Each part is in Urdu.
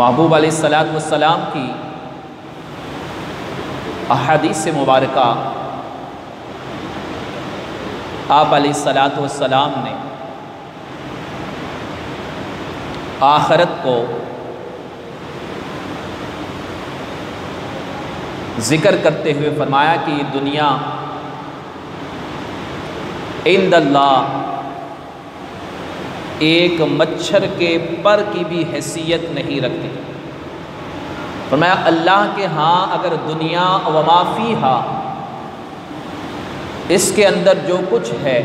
محبوب علیہ الصلوۃ والسلام کی احادیث مبارکہ آپ علیہ الصلوۃ والسلام نے آخرت کو ذکر کرتے ہوئے فرمایا کہ یہ دنیا عند اللہ ایک مچھر کے پر کی بھی حیثیت نہیں رکھتی۔ فرمایا اللہ کے ہاں اگر دنیا وما فیہا اس کے اندر جو کچھ ہے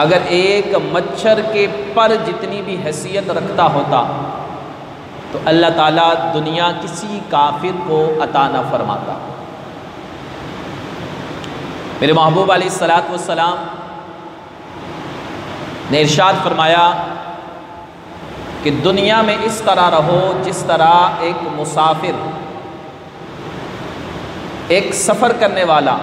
اگر ایک مچھر کے پر جتنی بھی حیثیت رکھتا ہوتا تو اللہ تعالیٰ دنیا کسی کافر کو عطا نہ فرماتا۔ میرے محبوب علیہ الصلوۃ والسلام نے ارشاد فرمایا کہ دنیا میں اس طرح رہو جس طرح ایک مسافر ایک سفر کرنے والا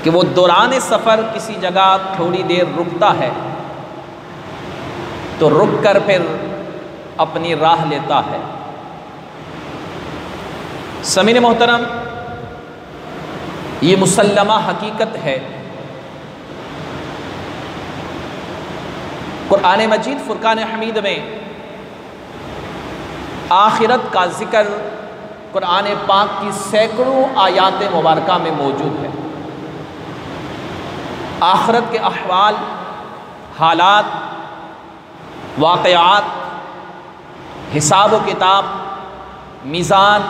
کہ وہ دوران سفر کسی جگہ تھوڑی دیر رکتا ہے تو رک کر پھر اپنی راہ لیتا ہے۔ سامعین محترم، یہ مسلمہ حقیقت ہے۔ قرآن مجید فرقان حمید میں آخرت کا ذکر قرآن پاک کی سینکڑوں آیات مبارکہ میں موجود ہے۔ آخرت کے احوال، حالات، واقعات، حساب و کتاب، میزان،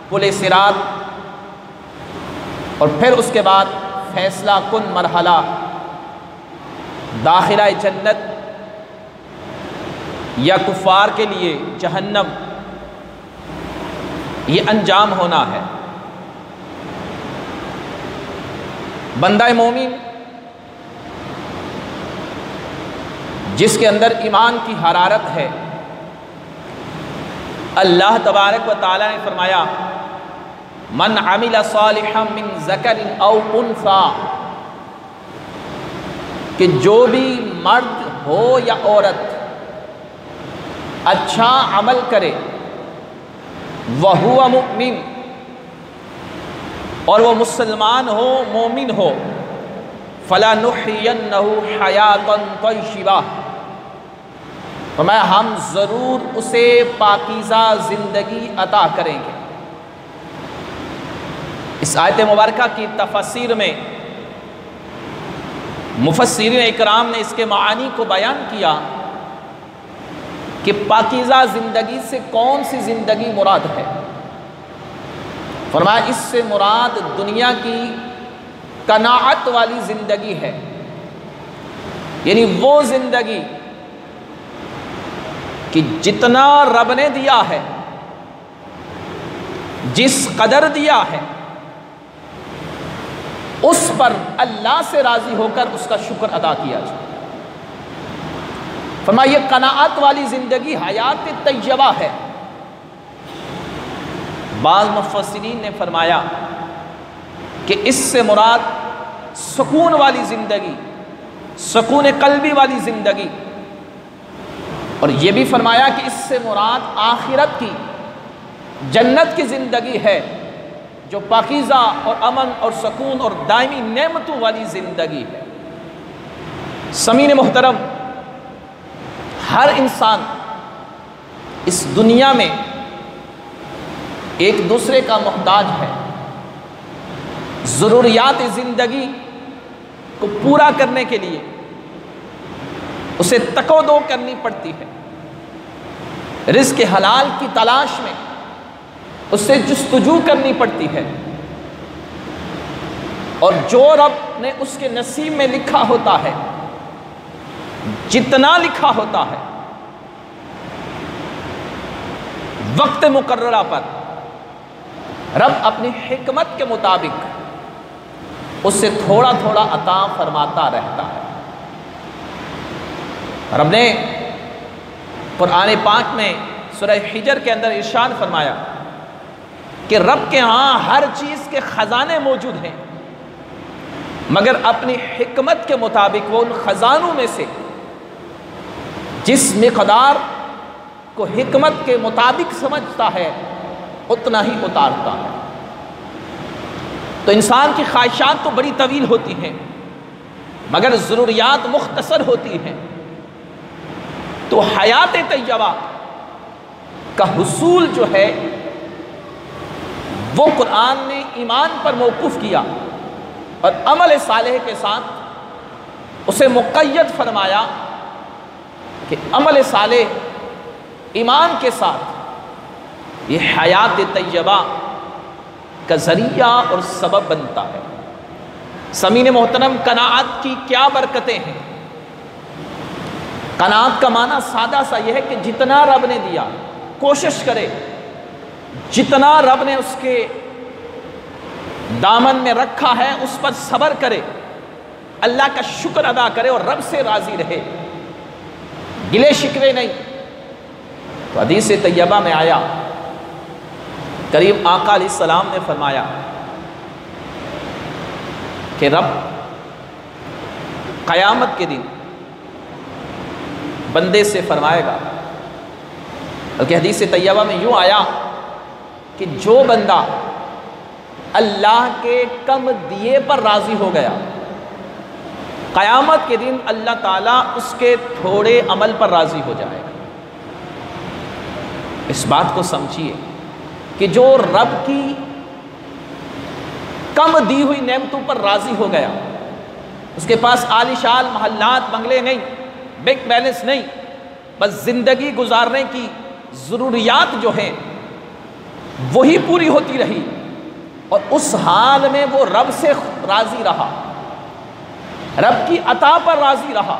پل صراط اور پھر اس کے بعد فیصلہ کن مرحلہ، داخلہ جنت یا کفار کے لیے جہنم، یہ انجام ہونا ہے۔ بندہ مومن جس کے اندر ایمان کی حرارت ہے، اللہ تبارک و تعالی نے فرمایا من عمل صالحا من ذکر او انثی، کہ جو بھی مرد ہو یا عورت اچھا عمل کرے وَهُوَ مُؤْمِنٌ، اور وہ مسلمان ہو، مومن ہو، فَلَنُحْيِيَنَّهُ حَيَاةً طَيِّبَةً، فرمایا ہم ضرور اسے پاکیزہ زندگی عطا کریں گے۔ اس آیت مبارکہ کی تفسیر میں مفسرین اکرام نے اس کے معانی کو بیان کیا کہ پاکیزہ زندگی سے کون سی زندگی مراد ہے۔ فرمایا اس سے مراد دنیا کی قناعت والی زندگی ہے، یعنی وہ زندگی کہ جتنا رب نے دیا ہے، جس قدر دیا ہے، اس پر اللہ سے راضی ہو کر اس کا شکر ادا کیا جائے۔ فرمایا یہ قناعت والی زندگی حیات طیبہ ہے۔ بعض مفسرین نے فرمایا کہ اس سے مراد سکون والی زندگی، سکون قلبی والی زندگی، اور یہ بھی فرمایا کہ اس سے مراد آخرت کی جنت کی زندگی ہے جو پاکیزہ اور امن اور سکون اور دائمی نعمتوں والی زندگی ہے۔ سامعین محترم، ہر انسان اس دنیا میں ایک دوسرے کا محتاج ہے۔ ضروریات زندگی کو پورا کرنے کے لیے اسے تکو-دو کرنی پڑتی ہے، رزق حلال کی تلاش میں اسے جستجو کرنی پڑتی ہے، اور جو رب نے اس کے نصیب میں لکھا ہوتا ہے، جتنا لکھا ہوتا ہے، وقت مقررہ پر رب اپنی حکمت کے مطابق اس سے تھوڑا تھوڑا عطا فرماتا رہتا ہے۔ رب نے قرآن پاک میں سورہ حجر کے اندر ارشاد فرمایا کہ رب کے ہاں ہر چیز کے خزانے موجود ہیں، مگر اپنی حکمت کے مطابق وہ ان خزانوں میں سے جس مقدار کو حکمت کے مطابق سمجھتا ہے اتنا ہی اتارتا ہے۔ تو انسان کی خواہشات تو بڑی طویل ہوتی ہیں مگر ضروریات مختصر ہوتی ہیں۔ تو حیات طیبہ کا حصول جو ہے وہ قرآن نے ایمان پر موقوف کیا اور عمل صالح کے ساتھ اسے مقید فرمایا کہ عمل صالح ایمان کے ساتھ یہ حیات طیبہ کا ذریعہ اور سبب بنتا ہے۔ سامعین محترم، قناعت کی کیا برکتیں ہیں۔ قناعت کا معنی سادہ سا یہ ہے کہ جتنا رب نے دیا کوشش کرے، جتنا رب نے اس کے دامن میں رکھا ہے اس پر صبر کرے، اللہ کا شکر ادا کرے اور رب سے راضی رہے، گلے شکوے نہیں۔ تو حدیث طیبہ میں آیا، کریم آقا علیہ السلام نے فرمایا کہ رب قیامت کے دن بندے سے فرمائے گا، بلکہ حدیث طیبہ میں یوں آیا کہ جو بندہ اللہ کے کم دیے پر راضی ہو گیا، قیامت کے دن اللہ تعالیٰ اس کے تھوڑے عمل پر راضی ہو جائے گا۔ اس بات کو سمجھیے کہ جو رب کی کم دی ہوئی نعمتوں پر راضی ہو گیا، اس کے پاس عالیشان محلات بنگلے نہیں، بینک بیلنس نہیں، بس زندگی گزارنے کی ضروریات جو ہیں وہی پوری ہوتی رہی اور اس حال میں وہ رب سے راضی رہا، رب کی عطا پر راضی رہا،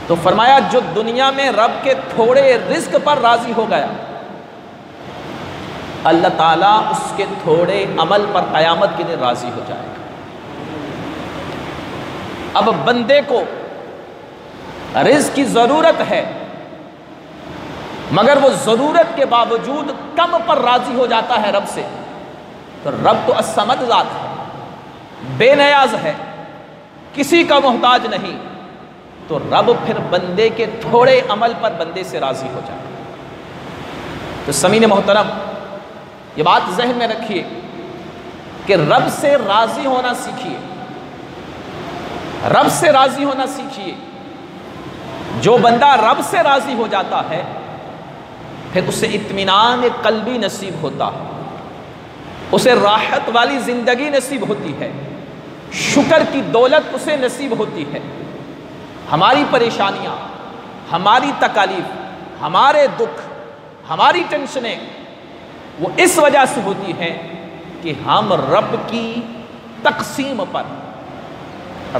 تو فرمایا جو دنیا میں رب کے تھوڑے رزق پر راضی ہو گیا، اللہ تعالیٰ اس کے تھوڑے عمل پر قیامت کے دن راضی ہو جائے گا۔ اب بندے کو رزق کی ضرورت ہے مگر وہ ضرورت کے باوجود کم پر راضی ہو جاتا ہے رب سے، تو رب تو الصمد ذات ہے، بے نیاز ہے، کسی کا محتاج نہیں، تو رب پھر بندے کے تھوڑے عمل پر بندے سے راضی ہو جائے۔ تو سامعین محترم، یہ بات ذہن میں رکھیے کہ رب سے راضی ہونا سیکھیے، رب سے راضی ہونا سیکھیے۔ جو بندہ رب سے راضی ہو جاتا ہے پھر اسے اطمینان قلبی نصیب ہوتا ہے، اسے راحت والی زندگی نصیب ہوتی ہے، شکر کی دولت اسے نصیب ہوتی ہے۔ ہماری پریشانیاں، ہماری تکالیف، ہمارے دکھ، ہماری ٹینشنیں وہ اس وجہ سے ہوتی ہیں کہ ہم رب کی تقسیم پر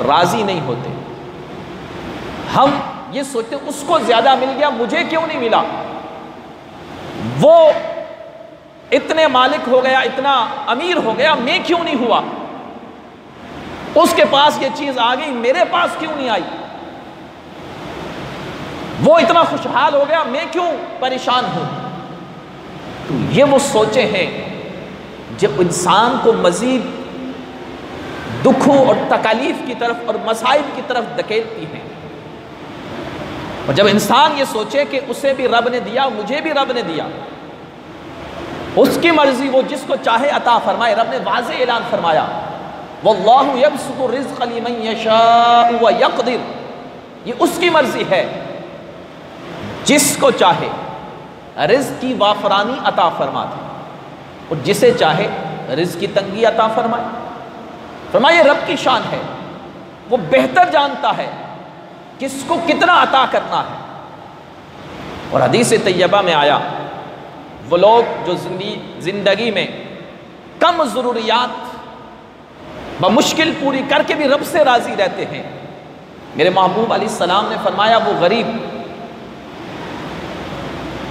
راضی نہیں ہوتے۔ ہم یہ سوچتے اس کو زیادہ مل گیا، مجھے کیوں نہیں ملا، وہ اتنے مالک ہو گیا، اتنا امیر ہو گیا، میں کیوں نہیں ہوا، اس کے پاس یہ چیز آ گئی، میرے پاس کیوں نہیں آئی، وہ اتنا خوشحال ہو گیا، میں کیوں پریشان ہوں۔ تو یہ وہ سوچیں ہیں جب انسان کو مزید دکھوں اور تکالیف کی طرف اور مصائب کی طرف دھکیلتی ہیں۔ اور جب انسان یہ سوچے کہ اسے بھی رب نے دیا، مجھے بھی رب نے دیا، اس کی مرضی، وہ جس کو چاہے عطا فرمائے۔ رب نے واضح اعلان فرمایا، وَاللَّهُ يَبْسُطُ الرِّزْقَ لِمَن يَشَاءُ وَيَقْدِرُ، یہ اس کی مرضی ہے، جس کو چاہے رزق کی وافرانی عطا فرما دے اور جسے چاہے رزق کی تنگی عطا فرمائے۔ فرمائے رب کی شان ہے، وہ بہتر جانتا ہے کس کو کتنا عطا کرنا ہے۔ اور حدیث طیبہ میں آیا، وہ لوگ جو زندگی میں کم ضروریات بمشکل پوری کر کے بھی رب سے راضی رہتے ہیں، میرے محبوب علیہ السلام نے فرمایا وہ غریب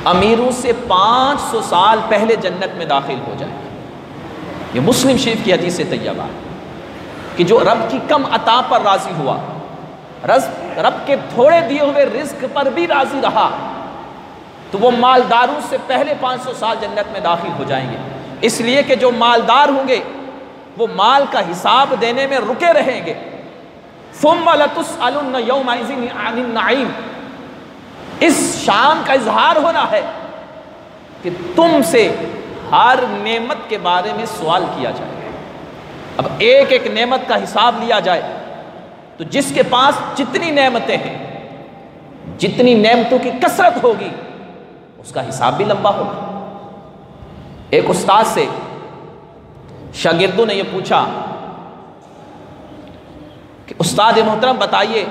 امیروں سے 500 سال پہلے جنت میں داخل ہو جائے گا۔ یہ مسلم شریف کی حدیث طیبہ ہے کہ جو رب کی کم عطا پر راضی ہوا، رب کے تھوڑے دیے ہوئے رزق پر بھی راضی رہا، تو وہ مالداروں سے پہلے 500 سال جنت میں داخل ہو جائیں گے۔ اس لیے کہ جو مالدار ہوں گے وہ مال کا حساب دینے میں رکے رہیں گے۔ ثُمَّ لَتُسْأَلُنَّ يَوْمَئِذٍ عَنِ النَّعِيمِ، اس شان کا اظہار ہونا ہے کہ تم سے ہر نعمت کے بارے میں سوال کیا جائے۔ اب ایک ایک نعمت کا حساب لیا جائے تو جس کے پاس جتنی نعمتیں ہیں، جتنی نعمتوں کی کثرت ہوگی، اس کا حساب بھی لمبا ہوگا۔ ایک استاد سے شاگردوں نے یہ پوچھا کہ استاد محترم بتائیے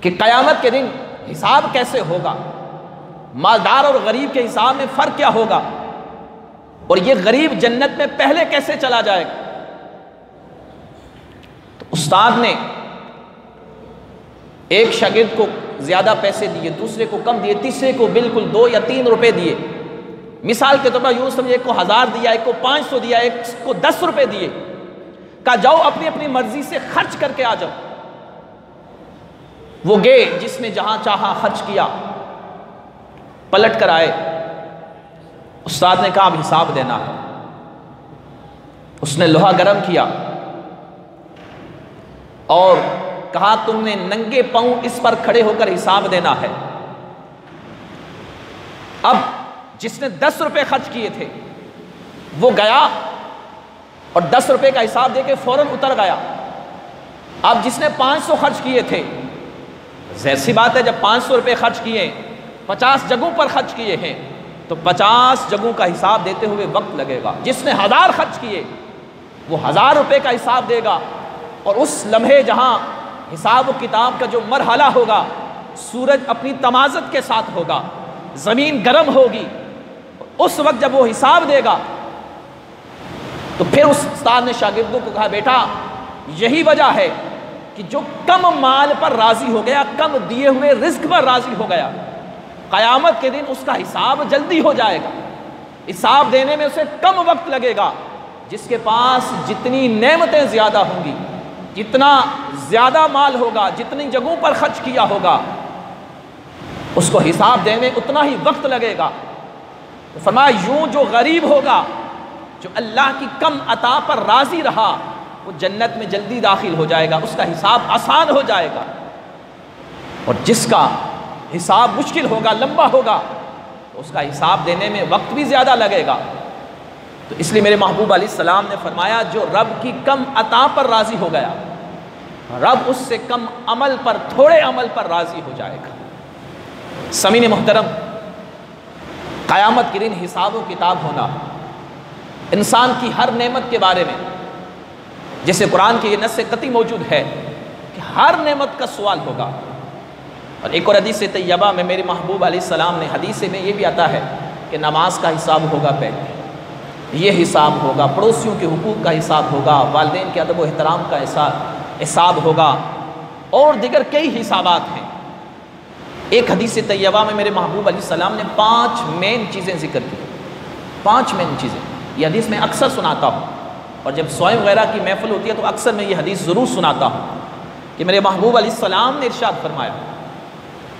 کہ قیامت کے دن حساب کیسے ہوگا، مالدار اور غریب کے حساب میں فرق کیا ہوگا، اور یہ غریب جنت میں پہلے کیسے چلا جائے گا؟ تو استاد نے ایک شاگرد کو زیادہ پیسے دیے، دوسرے کو کم دیے، تیسرے کو بالکل 2 یا 3 روپے دیے۔ مثال کے طور پر یوں سمجھے، ایک کو 1000 دیا، ایک کو 500 دیا، ایک کو 10 روپے دیے، کہا جاؤ اپنی اپنی مرضی سے خرچ کر کے آ جاؤ۔ وہ گئے، جس نے جہاں چاہا خرچ کیا، پلٹ کر آئے۔ استاد نے کہا اب حساب دینا ہے۔ اس نے لوہا گرم کیا اور کہا تم نے ننگے پاؤں اس پر کھڑے ہو کر حساب دینا ہے۔ اب جس نے 10 روپے خرچ کیے تھے وہ گیا اور 10 روپے کا حساب دے کے فوراً اتر گیا۔ اب جس نے 500 خرچ کیے تھے، ظاہر سی بات ہے جب 500 روپے خرچ کیے، 50 جگہوں پر خرچ کیے ہیں تو 50 جگہوں کا حساب دیتے ہوئے وقت لگے گا۔ جس نے 1000 خرچ کیے وہ 1000 روپے کا حساب دے گا، اور اس لمحے جہاں حساب و کتاب کا جو مرحلہ ہوگا، سورج اپنی تمازت کے ساتھ ہوگا، زمین گرم ہوگی، اس وقت جب وہ حساب دے گا تو پھر اس استاد نے شاگردوں کو کہا بیٹا یہی وجہ ہے کہ جو کم مال پر راضی ہو گیا، کم دیے ہوئے رزق پر راضی ہو گیا، قیامت کے دن اس کا حساب جلدی ہو جائے گا، حساب دینے میں اسے کم وقت لگے گا۔ جس کے پاس جتنی نعمتیں زیادہ ہوں گی، جتنا زیادہ مال ہوگا، جتنی جگہوں پر خرچ کیا ہوگا، اس کو حساب دینے اتنا ہی وقت لگے گا۔ تو فرمایا یوں جو غریب ہوگا، جو اللہ کی کم عطا پر راضی رہا، وہ جنت میں جلدی داخل ہو جائے گا، اس کا حساب آسان ہو جائے گا، اور جس کا حساب مشکل ہوگا، لمبا ہوگا، تو اس کا حساب دینے میں وقت بھی زیادہ لگے گا۔ تو اس لیے میرے محبوب علیہ السلام نے فرمایا جو رب کی کم عطا پر راضی ہو گیا، رب اس سے کم عمل پر، تھوڑے عمل پر راضی ہو جائے گا۔ سامعین محترم، قیامت کے دن حساب و کتاب ہونا، انسان کی ہر نعمت کے بارے میں، جیسے قرآن کی یہ نص قطعی موجود ہے کہ ہر نعمت کا سوال ہوگا۔ اور ایک اور حدیث طیبہ میں میرے محبوب علیہ السلام نے، حدیث میں یہ بھی آتا ہے کہ نماز کا حساب ہوگا، پہلے یہ حساب ہوگا، پڑوسیوں کے حقوق کا حساب ہوگا، والدین کے ادب و احترام کا حساب ہوگا، اور دیگر کئی حسابات ہیں۔ ایک حدیث طیبہ میں میرے محبوب علیہ السلام نے 5 مین چیزیں ذکر کی، 5 مین چیزیں۔ یہ حدیث میں اکثر سناتا ہوں، اور جب سوئم وغیرہ کی محفل ہوتی ہے تو اکثر میں یہ حدیث ضرور سناتا ہوں کہ میرے محبوب علیہ السلام نے ارشاد فرمایا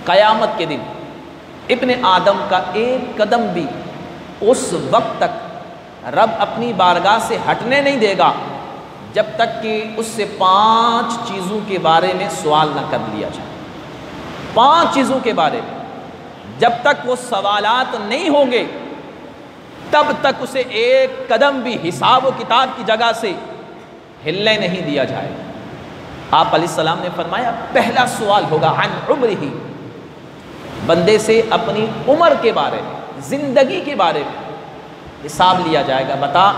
قیامت کے دن ابن آدم کا ایک قدم بھی اس وقت تک رب اپنی بارگاہ سے ہٹنے نہیں دے گا جب تک کہ اس سے 5 چیزوں کے بارے میں سوال نہ کر لیا جائے۔ 5 چیزوں کے بارے میں جب تک وہ سوالات نہیں ہوں گے تب تک اسے ایک قدم بھی حساب و کتاب کی جگہ سے ہلنے نہیں دیا جائے گا۔ آپ علیہ السلام نے فرمایا پہلا سوال ہوگا عن عمرہ، بندے سے اپنی عمر کے بارے میں، زندگی کے بارے میں حساب لیا جائے گا۔ بتا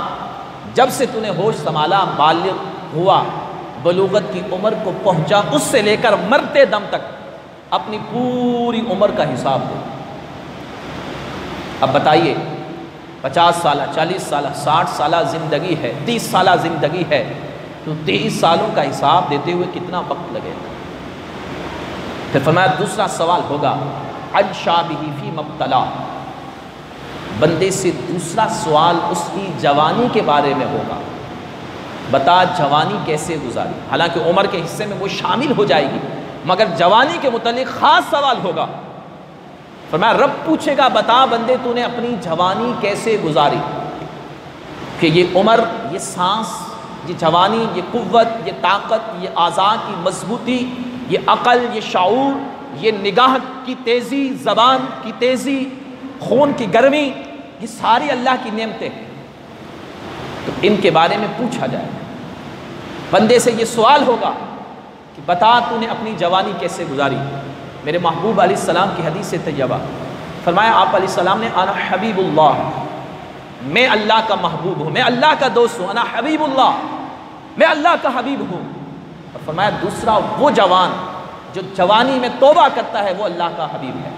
جب سے تو نے ہوش سنبھالا، بالغ ہوا، بلوغت کی عمر کو پہنچا، اس سے لے کر مرتے دم تک اپنی پوری عمر کا حساب دے۔ اب بتائیے 50 سالہ، 40 سالہ، 60 سالہ زندگی ہے، 30 سالہ زندگی ہے، تو 23 سالوں کا حساب دیتے ہوئے کتنا وقت لگے گا؟ پھر فرمایا دوسرا سوال ہوگا عن شابہ فی مبتلا، بندے سے دوسرا سوال اس کی جوانی کے بارے میں ہوگا۔ بتا جوانی کیسے گزاری؟ حالانکہ عمر کے حصے میں وہ شامل ہو جائے گی، مگر جوانی کے متعلق خاص سوال ہوگا۔ فرمایا رب پوچھے گا بتا بندے تو نے اپنی جوانی کیسے گزاری؟ کہ یہ عمر، یہ سانس، یہ جوانی، یہ قوت، یہ طاقت، یہ اعضاء کی مضبوطی، یہ عقل، یہ شعور، یہ نگاہ کی تیزی، زبان کی تیزی، خون کی گرمی، یہ ساری اللہ کی نعمتیں ہیں۔ تو ان کے بارے میں پوچھا جائے گا، بندے سے یہ سوال ہوگا کہ بتا تو نے اپنی جوانی کیسے گزاری۔ میرے محبوب علیہ السلام کی حدیث سے طیبہ فرمایا آپ علیہ السلام نے انا حبیب اللہ، میں اللہ کا محبوب ہوں، میں اللہ کا دوست ہوں، انا حبیب اللہ، میں اللہ کا حبیب ہوں۔ اور فرمایا دوسرا وہ جوان جو جوانی میں توبہ کرتا ہے وہ اللہ کا حبیب ہے،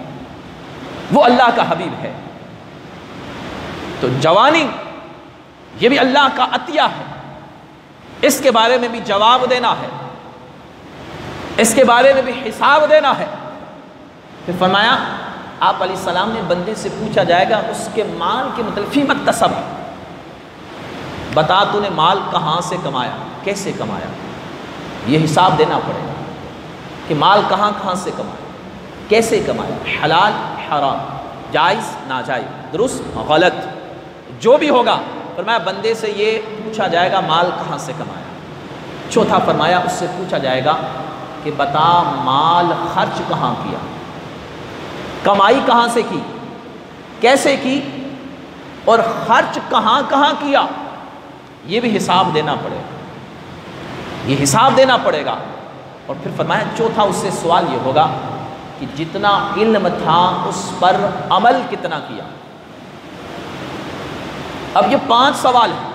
وہ اللہ کا حبیب ہے۔ تو جوانی یہ بھی اللہ کا عطیہ ہے، اس کے بارے میں بھی جواب دینا ہے، اس کے بارے میں بھی حساب دینا ہے۔ پھر فرمایا آپ علیہ السلام نے بندے سے پوچھا جائے گا اس کے مال کے متعلق، فی مکتسب، بتا تو نے مال کہاں سے کمایا، کیسے کمایا، یہ حساب دینا پڑے گا کہ مال کہاں کہاں سے کمایا، کیسے کمایا، حلال حرام، جائز ناجائز، درست غلط، جو بھی ہوگا۔ فرمایا بندے سے یہ پوچھا جائے گا مال کہاں سے کمایا۔ چوتھا فرمایا اس سے پوچھا جائے گا کہ بتا مال خرچ کہاں کیا، کمائی کہاں سے کی، کیسے کی، اور خرچ کہاں کہاں کیا، یہ بھی حساب دینا پڑے گا، یہ حساب دینا پڑے گا۔ اور پھر فرمایا چوتھا اس سے سوال یہ ہوگا کہ جتنا علم تھا اس پر عمل کتنا کیا۔ اب یہ 5 سوال ہیں،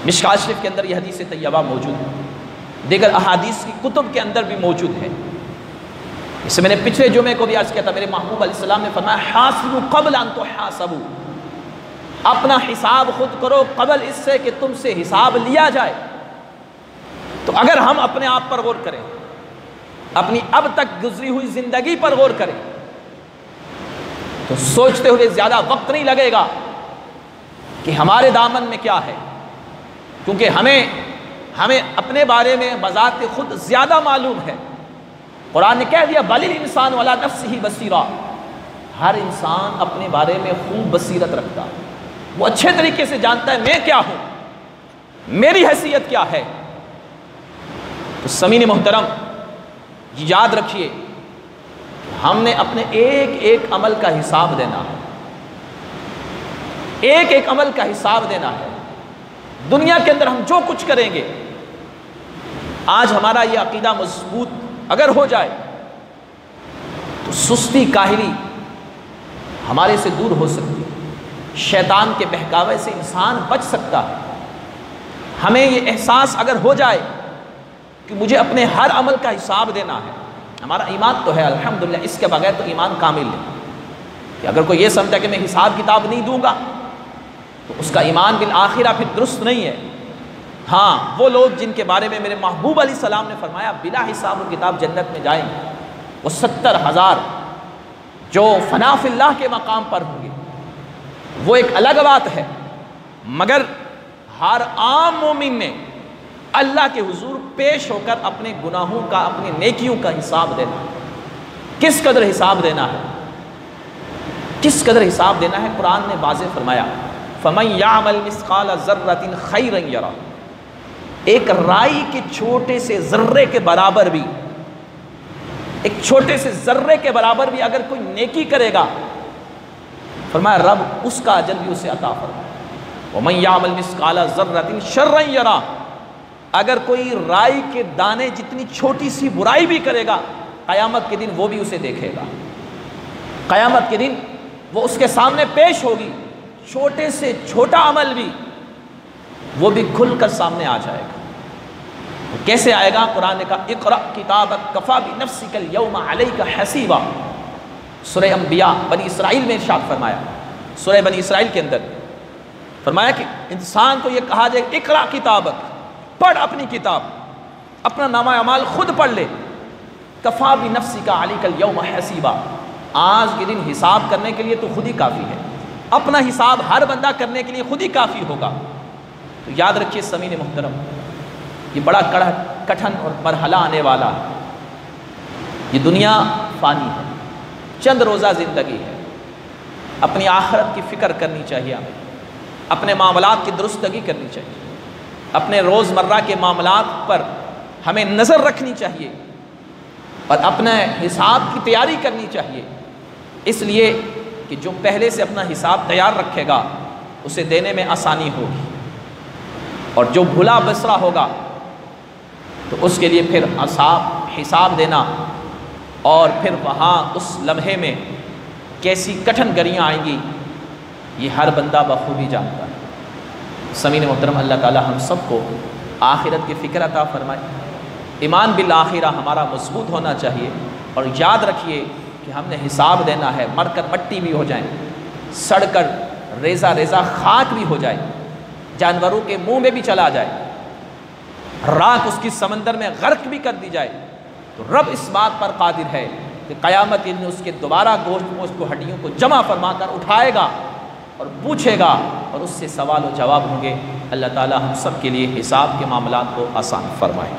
مشکوٰۃ شریف کے اندر یہ حدیث طیبہ موجود ہے، دیگر احادیث کی کتب کے اندر بھی موجود ہے۔ اس سے میں نے پچھلے جمعے کو بھی عرض کیا تھا، میرے محبوب علیہ السلام نے فرمایا حاسبوا قبل ان تحاسبوا، اپنا حساب خود کرو قبل اس سے کہ تم سے حساب لیا جائے۔ تو اگر ہم اپنے آپ پر غور کریں، اپنی اب تک گزری ہوئی زندگی پر غور کریں، تو سوچتے ہوئے زیادہ وقت نہیں لگے گا کہ ہمارے دامن میں کیا ہے، کیونکہ ہمیں اپنے بارے میں بذات خود زیادہ معلوم ہے۔ قرآن نے کہہ دیا بل الانسان علی نفسہ بصیرہ، ہر انسان اپنے بارے میں خوب بصیرت رکھتا ہے، وہ اچھے طریقے سے جانتا ہے میں کیا ہوں، میری حیثیت کیا ہے۔ تو سامعین محترم یاد رکھیے ہم نے اپنے ایک ایک عمل کا حساب دینا ہے، ایک ایک عمل کا حساب دینا ہے۔ دنیا کے اندر ہم جو کچھ کریں گے، آج ہمارا یہ عقیدہ مضبوط اگر ہو جائے تو سستی کاہلی ہمارے سے دور ہو سکتی ہے، شیطان کے بہکاوے سے انسان بچ سکتا ہے۔ ہمیں یہ احساس اگر ہو جائے کہ مجھے اپنے ہر عمل کا حساب دینا ہے، ہمارا ایمان تو ہے الحمدللہ، اس کے بغیر تو ایمان کامل نہیں کہ اگر کوئی یہ سمجھتا کہ میں حساب کتاب نہیں دوں گا تو اس کا ایمان بالآخرہ پھر درست نہیں ہے۔ ہاں وہ لوگ جن کے بارے میں میرے محبوب علیہ السلام نے فرمایا بلا حساب و کتاب جنت میں جائیں گے، وہ 70,000 جو فنا فی اللہ کے مقام پر ہوں گے، وہ ایک الگ بات ہے، مگر ہر عام مومن نے اللہ کے حضور پیش ہو کر اپنے گناہوں کا، اپنی نیکیوں کا حساب دینا ہے۔ کس قدر حساب دینا ہے، کس قدر حساب دینا ہے، قرآن نے واضح فرمایا فَمَنْ يَعْمَلْ مِثْقَالَ ذَرَّةٍ خَيْرًا يَرَهُ، ایک رائی کے چھوٹے سے ذرے کے برابر بھی، ایک چھوٹے سے ذرے کے برابر بھی اگر کوئی نیکی کرے گا، فرمایا رب اس کا اجر بھی اسے عطا فرمائے۔ وَمَنْ يَعْمَلْ مِثْقَالَ ذَرَّةٍ شَرًّا يَرَهُ، اگر کوئی رائی کے دانے جتنی چھوٹی سی برائی بھی کرے گا، قیامت کے دن وہ بھی اسے دیکھے گا، قیامت کے دن وہ اس کے سامنے پیش ہوگی، چھوٹے سے چھوٹا عمل بھی وہ بھی کھل کر سامنے آ جائے گا۔ کیسے آئے گا؟ قرآن نے کہا اقرأ کتابک کفی بنفسک اليوم علیک حسیبا، سورہ انبیاء بنی اسرائیل میں ارشاد فرمایا، سورہ بنی اسرائیل کے اندر فرمایا کہ انسان کو یہ کہا جائے اقرأ کتابک، پڑھ اپنی کتاب، اپنا نامہ اعمال خود پڑھ لے، کفی بنفسک علیک اليوم حسیبا، آج کے دن حساب کرنے کے لیے تو خود ہی کافی ہے، اپنا حساب ہر بندہ کرنے کے لیے خود ہی کافی ہوگا۔ تو یاد رکھیے سامعین محترم، یہ بڑا کٹھن اور مرحلہ آنے والا ہے، یہ دنیا فانی ہے، چند روزہ زندگی ہے، اپنی آخرت کی فکر کرنی چاہیے ہمیں، اپنے معاملات کی درستگی کرنی چاہیے، اپنے روزمرہ کے معاملات پر ہمیں نظر رکھنی چاہیے اور اپنے حساب کی تیاری کرنی چاہیے، اس لیے کہ جو پہلے سے اپنا حساب تیار رکھے گا اسے دینے میں آسانی ہوگی، اور جو بھلا بسرا ہوگا تو اس کے لیے پھر حساب دینا اور پھر وہاں اس لمحے میں کیسی کٹھن گریاں آئیں گی یہ ہر بندہ بخوبی جانتا ہے۔ سامعین محترم، اللہ تعالی ہم سب کو آخرت کی فکر عطا فرمائے، ایمان بالآخرہ ہمارا مضبوط ہونا چاہیے، اور یاد رکھیے کہ ہم نے حساب دینا ہے، مر کر مٹی بھی ہو جائیں، سڑ کر ریزہ ریزہ خاک بھی ہو جائے، جانوروں کے منہ میں بھی چلا جائے، راکھ اس کی سمندر میں غرق بھی کر دی جائے، تو رب اس بات پر قادر ہے کہ قیامت کے دن اس کے دوبارہ گوشت کو ہڈیوں کو جمع فرما کر اٹھائے گا اور پوچھے گا، اور اس سے سوال و جواب ہوں گے۔ اللہ تعالی ہم سب کے لیے حساب کے معاملات کو آسان فرمائے۔